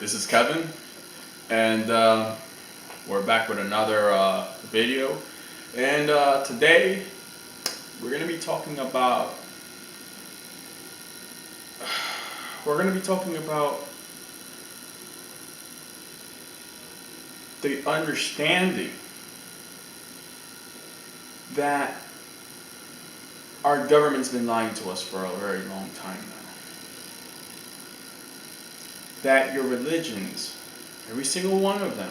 This is Kevin, and we're back with another video. And today we're gonna be talking about the understanding that our government's been lying to us for a very long time now. That your religions, every single one of them,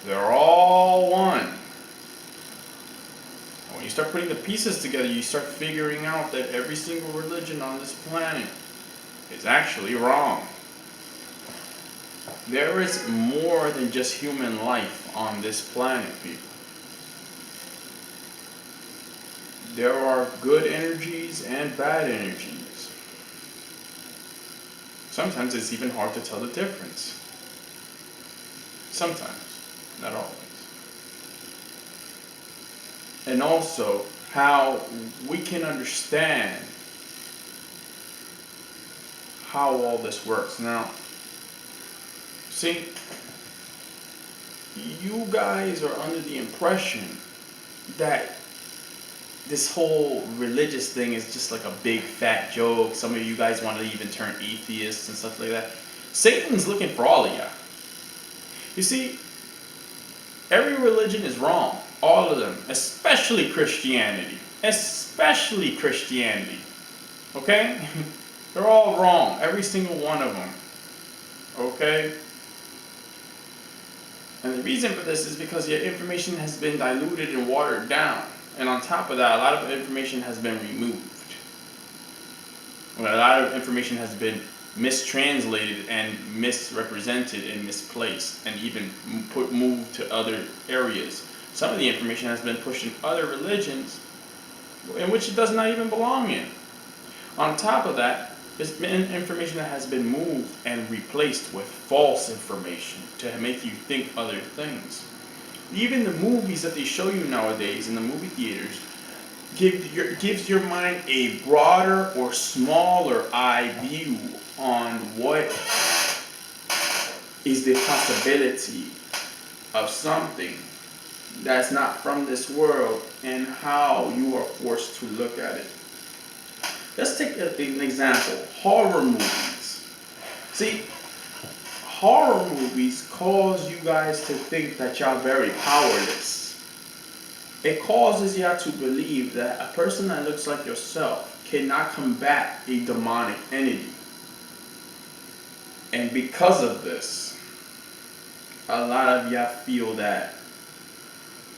they're all one. And when you start putting the pieces together, you start figuring out that every single religion on this planet is actually wrong. There is more than just human life on this planet, people. There are good energies and bad energies. Sometimes it's even hard to tell the difference. Sometimes, not always. And also, how we can understand how all this works. Now, see, you guys are under the impression that this whole religious thing is just like a big fat joke. Some of you guys want to even turn atheists and stuff like that. Satan's looking for all of you. You see, every religion is wrong. All of them. Especially Christianity. Especially Christianity. Okay? They're all wrong. Every single one of them. Okay? And the reason for this is because your information has been diluted and watered down. And on top of that, a lot of information has been removed. A lot of information has been mistranslated and misrepresented and misplaced and even moved to other areas. Some of the information has been pushed in other religions in which it does not even belong in. On top of that, there's been information that has been moved and replaced with false information to make you think other things. Even the movies that they show you nowadays in the movie theaters gives your mind a broader or smaller eye view on what is the possibility of something that's not from this world and how you are forced to look at it. Let's take an example. Horror movies. See, horror movies cause you guys to think that y'all very powerless. It causes you to believe that a person that looks like yourself cannot combat a demonic entity. And because of this, a lot of y'all feel that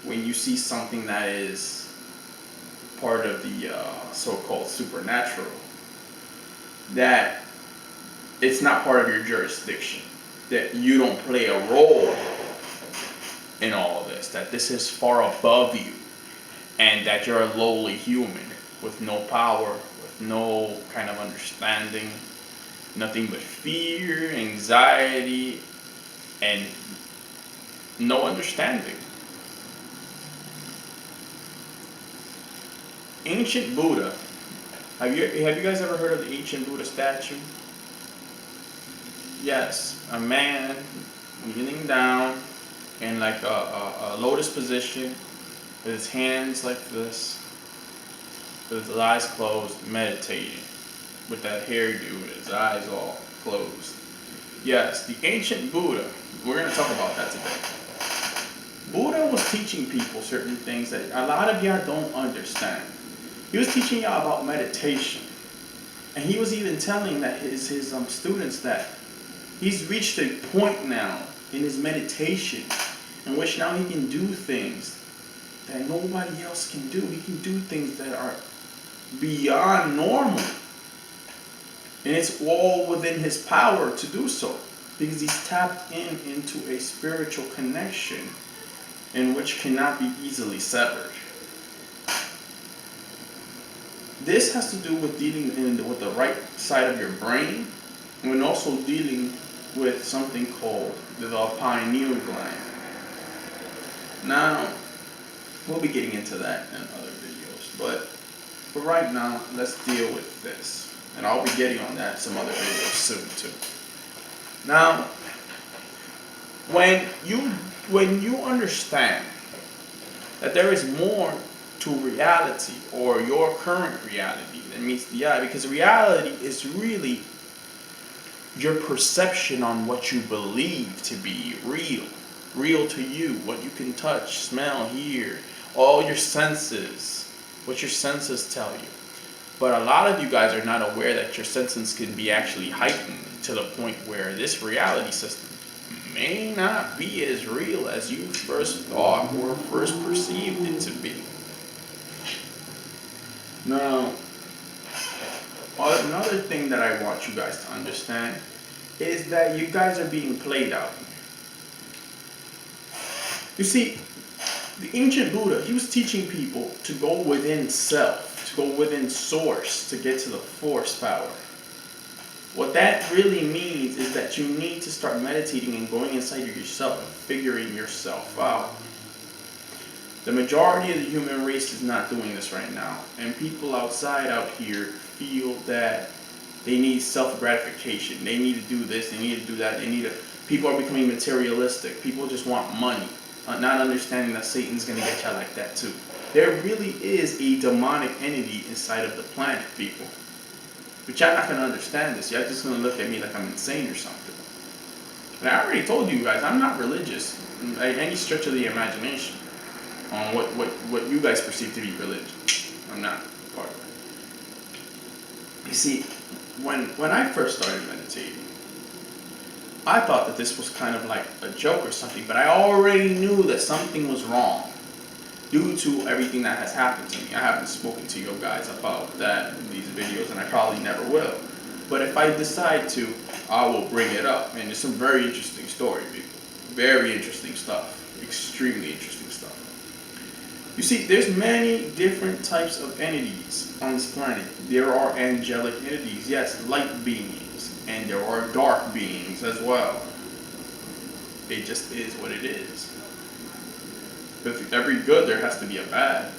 when you see something that is part of the so-called supernatural, that it's not part of your jurisdiction, that you don't play a role in all of this, that this is far above you, and that you're a lowly human with no power, with no kind of understanding, nothing but fear, anxiety, and no understanding. Ancient Buddha. Have you guys ever heard of the ancient Buddha statue? Yes, a man kneeling down in like a lotus position with his hands like this, with his eyes closed, meditating, with that hairdo and his eyes all closed. Yes, the ancient Buddha. We're going to talk about that today. Buddha was teaching people certain things that a lot of y'all don't understand. He was teaching y'all about meditation. And he was even telling that his students that he's reached a point now in his meditation in which now he can do things that nobody else can do. He can do things that are beyond normal. And it's all within his power to do so, because he's tapped into a spiritual connection in which cannot be easily severed. This has to do with dealing with the right side of your brain, and also dealing with something called the pineal gland. Now, we'll be getting into that in other videos, but for right now, let's deal with this. And I'll be getting on that some other videos soon too. Now, When you understand that there is more to reality or your current reality than meets the eye, because reality is really your perception on what you believe to be real to you, what you can touch, smell, hear, all your senses, what your senses tell you. But a lot of you guys are not aware that your senses can be actually heightened to the point where this reality system may not be as real as you first thought or first perceived it to be. Now, another thing that I want you guys to understand is that you guys are being played out. You see, the ancient Buddha, he was teaching people to go within self, to go within source, to get to the force power. What that really means is that you need to start meditating and going inside of yourself and figuring yourself out. The majority of the human race is not doing this right now, and people outside out here feel that they need self-gratification. They need to do this, they need to do that, people are becoming materialistic. People just want money, not understanding that Satan's going to get you like that too. There really is a demonic entity inside of the planet, people. But y'all not going to understand this. Y'all just going to look at me like I'm insane or something. And I already told you guys, I'm not religious by any stretch of the imagination on what you guys perceive to be religion. I'm not part of it. You see, when I first started meditating, I thought that this was kind of like a joke or something, but I already knew that something was wrong due to everything that has happened to me. I haven't spoken to you guys about that in these videos, and I probably never will. But if I decide to, I will bring it up. And it's some very interesting story, people. Very interesting stuff. Extremely interesting stuff. You see, there's many different types of entities on this planet. There are angelic entities, yes, light beings, and there are dark beings as well. It just is what it is. With every good, there has to be a bad.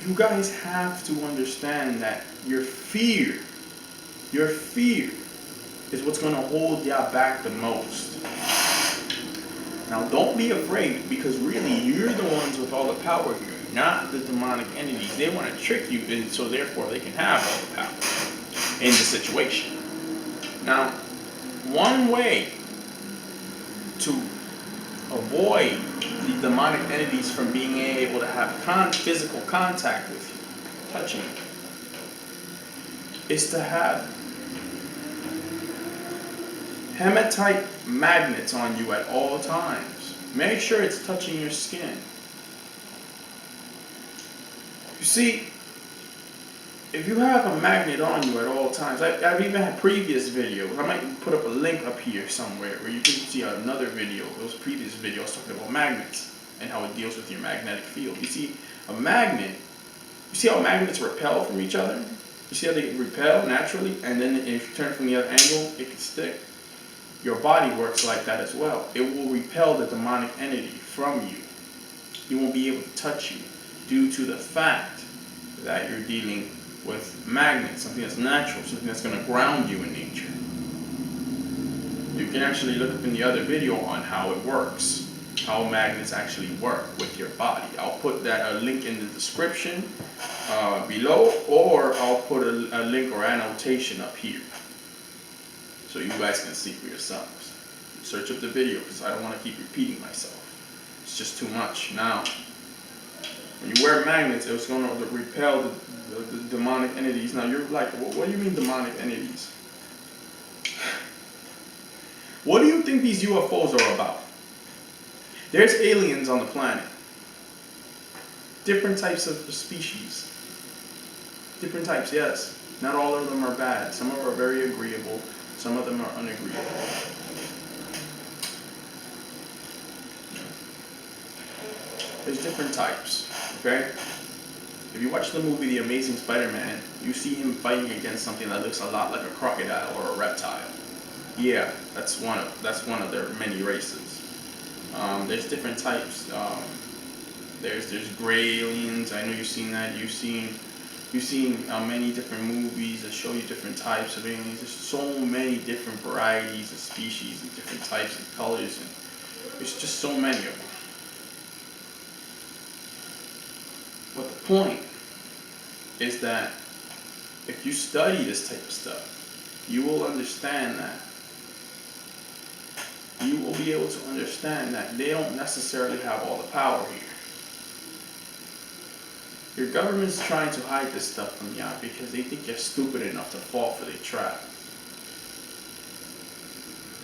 You guys have to understand that your fear is what's going to hold you back the most. Now, don't be afraid, because really, you're the ones with all the power here, not the demonic entities. They want to trick you, and so therefore they can have all the power in the situation. Now, one way to avoid the demonic entities from being able to have physical contact with you, touching you, is to have hematite magnets on you at all times. Make sure it's touching your skin. You see, if you have a magnet on you at all times, I've even had previous videos. I might put up a link up here somewhere where you can see another video. Those previous videos talking about magnets and how it deals with your magnetic field. You see, a magnet, you see how magnets repel from each other? You see how they repel naturally, and then if you turn it from the other angle, it can stick. Your body works like that as well. It will repel the demonic entity from you. It won't be able to touch you due to the fact that you're dealing with magnets, something that's natural, something that's going to ground you in nature. You can actually look up in the other video on how it works, how magnets actually work with your body. I'll put that a link in the description below, or I'll put a link or annotation up here so you guys can see for yourselves. Search up the video, because I don't want to keep repeating myself. It's just too much. Now, when you wear magnets, it's going to repel the demonic entities. Now you're like, what do you mean demonic entities? What do you think these UFOs are about? There's aliens on the planet. Different types of species. Different types, yes. Not all of them are bad. Some of them are very agreeable. Some of them are unagreeable. There's different types, okay? If you watch the movie The Amazing Spider-Man, you see him fighting against something that looks a lot like a crocodile or a reptile. Yeah, that's one of their many races. There's different types. There's gray aliens. I know you've seen that. You've seen many different movies that show you different types of aliens. There's so many different varieties of species and different types and colors, and there's just so many of them. But the point is that if you study this type of stuff, you will understand that. You will be able to understand that they don't necessarily have all the power here. Your government's trying to hide this stuff from you because they think you're stupid enough to fall for their trap.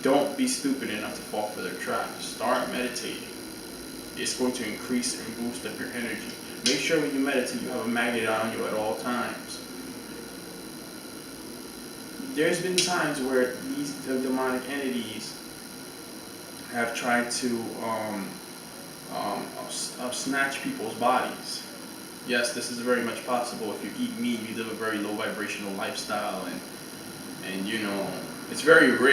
Don't be stupid enough to fall for their trap. Start meditating. It's going to increase and boost up your energy. Make sure when you meditate you have a magnet on you at all times. There's been times where these demonic entities have tried to snatch people's bodies. Yes, this is very much possible. If you eat meat, you live a very low vibrational lifestyle, and you know, it's very rare.